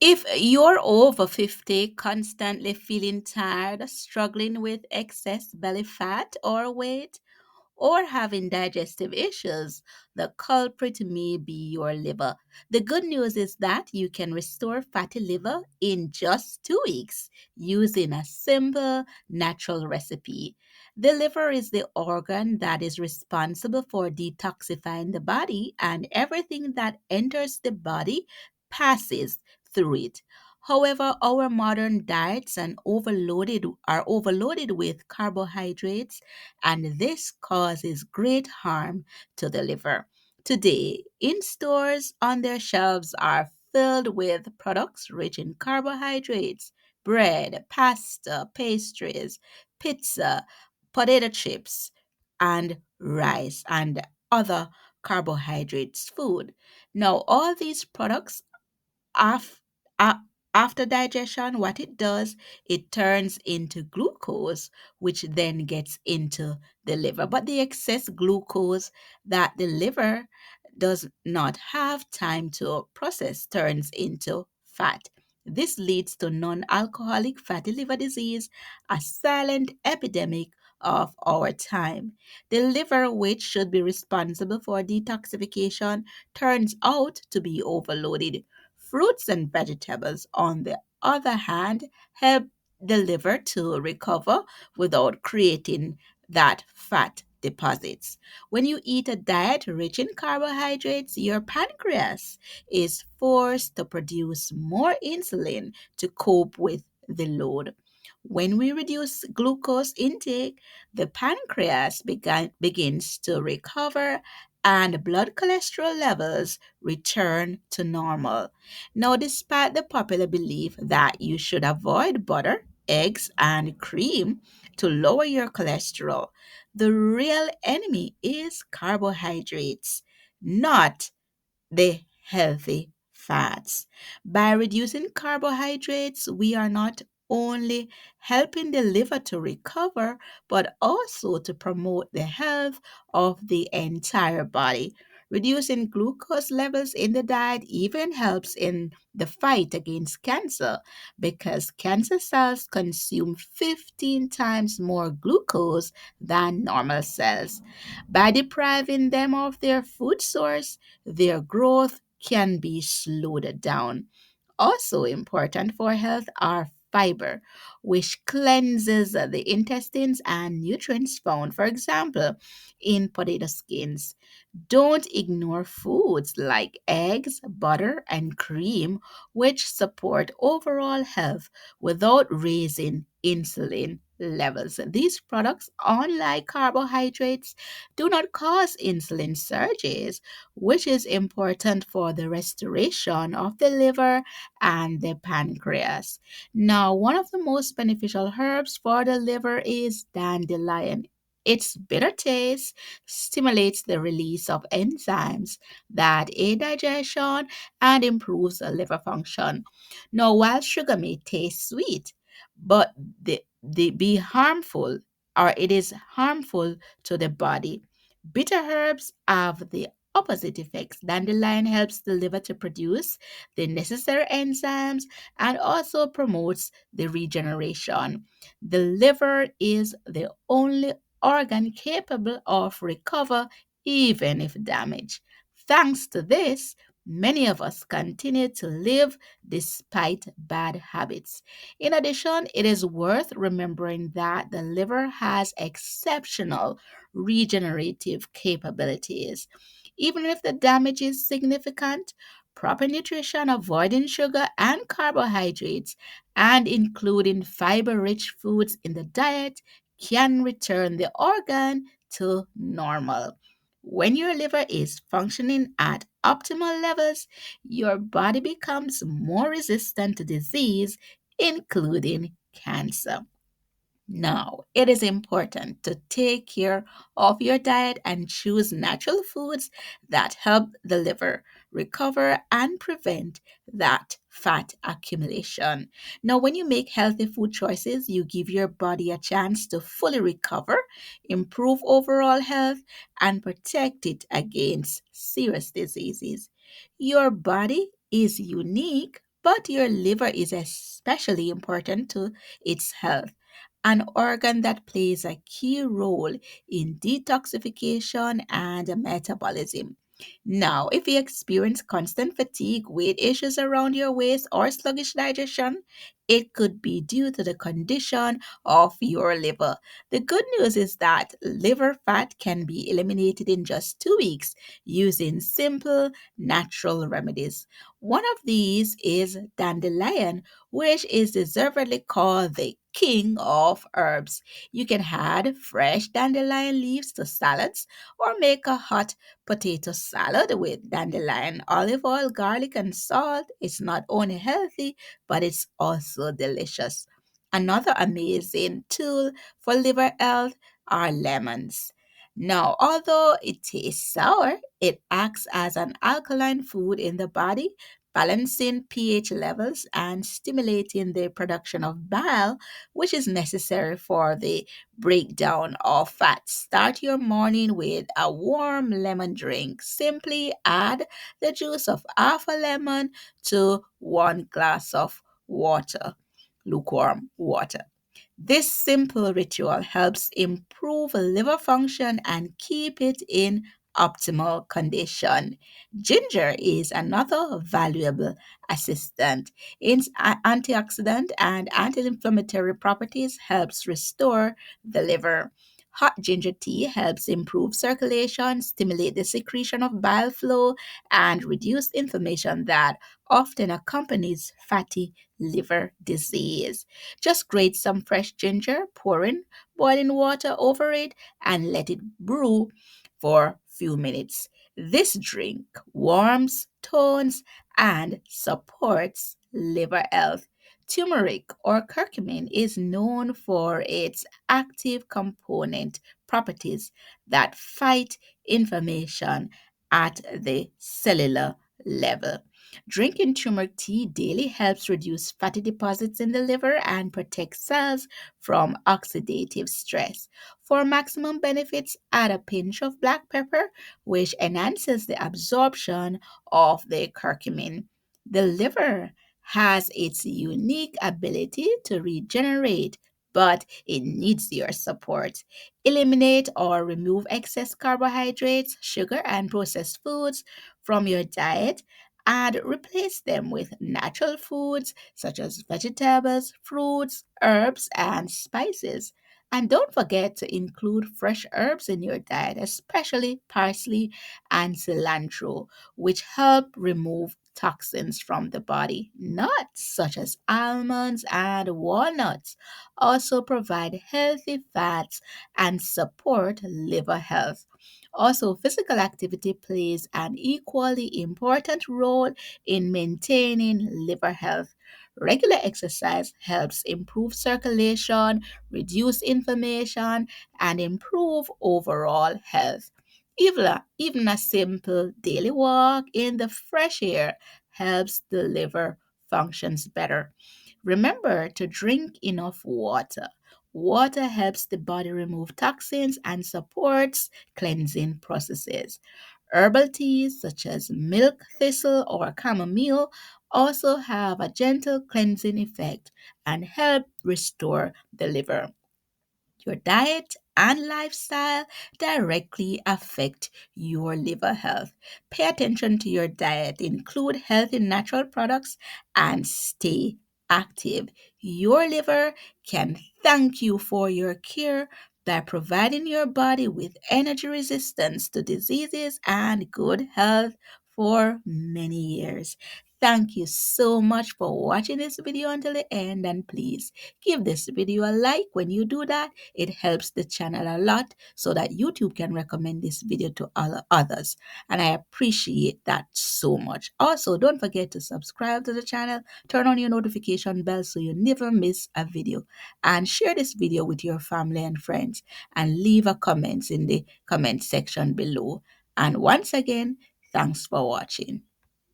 If you're over 50, constantly feeling tired, struggling with excess belly fat or weight, or having digestive issues, the culprit may be your liver. The good news is that you can restore fatty liver in just 2 weeks using a simple natural recipe. The liver is the organ that is responsible for detoxifying the body, and everything that enters the body passes through it. However, our modern diets are overloaded with carbohydrates, and this causes great harm to the liver. Today, in stores on their shelves are filled with products rich in carbohydrates, bread, pasta, pastries, pizza, potato chips, and rice, and other carbohydrates food. Now, all these products af- a- after digestion, what it does, it turns into glucose, which then gets into the liver. But the excess glucose that the liver does not have time to process turns into fat. This leads to non alcoholic fatty liver disease, a silent epidemic of our time. The liver, which should be responsible for detoxification, turns out to be overloaded. Fruits and vegetables, on the other hand, help the liver to recover without creating that fat deposits. When you eat a diet rich in carbohydrates, your pancreas is forced to produce more insulin to cope with the load. When we reduce glucose intake, the pancreas begins to recover and blood cholesterol levels return to normal. Now, despite the popular belief that you should avoid butter, eggs, and cream to lower your cholesterol, the real enemy is carbohydrates, not the healthy fats. By reducing carbohydrates, we are not only helping the liver to recover, but also to promote the health of the entire body. Reducing glucose levels in the diet even helps in the fight against cancer because cancer cells consume 15 times more glucose than normal cells. By depriving them of their food source, their growth can be slowed down. Also important for health are fiber, which cleanses the intestines and nutrients found, for example, in potato skins. Don't ignore foods like eggs, butter, and cream, which support overall health without raising insulin levels. These products, unlike carbohydrates, do not cause insulin surges, which is important for the restoration of the liver and the pancreas. Now, one of the most beneficial herbs for the liver is dandelion. Its bitter taste stimulates the release of enzymes that aid digestion and improves the liver function. Now, while sugar may taste sweet, but the be harmful or it is harmful to the body. Bitter herbs have the opposite effects. Dandelion helps the liver to produce the necessary enzymes and also promotes the regeneration. The liver is the only organ capable of recover even if damaged. Thanks to this, many of us continue to live despite bad habits. In addition, it is worth remembering that the liver has exceptional regenerative capabilities. Even if the damage is significant, proper nutrition, avoiding sugar and carbohydrates, and including fiber rich foods in the diet can return the organ to normal. When your liver is functioning at optimal levels, your body becomes more resistant to disease, including cancer. Now, it is important to take care of your diet and choose natural foods that help the liver recover and prevent that fat accumulation. Now, when you make healthy food choices, you give your body a chance to fully recover, improve overall health, and protect it against serious diseases. Your body is unique, But your liver is especially important to its health, an organ that plays a key role in detoxification and metabolism. Now, if you experience constant fatigue, weight issues around your waist, or sluggish digestion, it could be due to the condition of your liver. The good news is that liver fat can be eliminated in just 2 weeks using simple natural remedies. One of these is dandelion, which is deservedly called the king of herbs. You can add fresh dandelion leaves to salads or make a hot potato salad with dandelion, olive oil, garlic, and salt. It's not only healthy, but it's also delicious. Another amazing tool for liver health are lemons. Now, although it tastes sour, it acts as an alkaline food in the body, balancing pH levels and stimulating the production of bile, which is necessary for the breakdown of fat. Start your morning with a warm lemon drink. Simply add the juice of half a lemon to 1 glass of water, lukewarm water. This simple ritual helps improve liver function and keep it in optimal condition. Ginger is another valuable assistant. Its antioxidant and anti-inflammatory properties helps restore the liver. Hot ginger tea helps improve circulation, stimulate the secretion of bile flow, and reduce inflammation that often accompanies fatty liver disease. Just grate some fresh ginger, pour in boiling water over it, and let it brew for a few minutes. This drink warms, tones, and supports liver health. Turmeric or curcumin is known for its active component properties that fight inflammation at the cellular level. Drinking turmeric tea daily helps reduce fatty deposits in the liver and protects cells from oxidative stress. For maximum benefits, add a pinch of black pepper, which enhances the absorption of the curcumin. The liver has its unique ability to regenerate, but it needs your support. Eliminate or remove excess carbohydrates, sugar, and processed foods from your diet and replace them with natural foods such as vegetables, fruits, herbs, and spices. And don't forget to include fresh herbs in your diet, especially parsley and cilantro, which help remove toxins from the body. Nuts such as almonds and walnuts also provide healthy fats and support liver health. Also, physical activity plays an equally important role in maintaining liver health. Regular exercise helps improve circulation, reduce inflammation, and improve overall health. Even a simple daily walk in the fresh air helps the liver functions better. Remember to drink enough water. Water helps the body remove toxins and supports cleansing processes. Herbal teas such as milk thistle or chamomile also have a gentle cleansing effect and help restore the liver. Your diet and lifestyle directly affect your liver health. Pay attention to your diet, include healthy natural products, and stay active. Your liver can thank you for your care by providing your body with energy resistance to diseases and good health for many years. Thank you so much for watching this video until the end, and please give this video a like. When you do that, it helps the channel a lot so that YouTube can recommend this video to other others. And I appreciate that so much. Also, don't forget to subscribe to the channel, turn on your notification bell so you never miss a video, and share this video with your family and friends, and leave a comment in the comment section below. And once again, thanks for watching.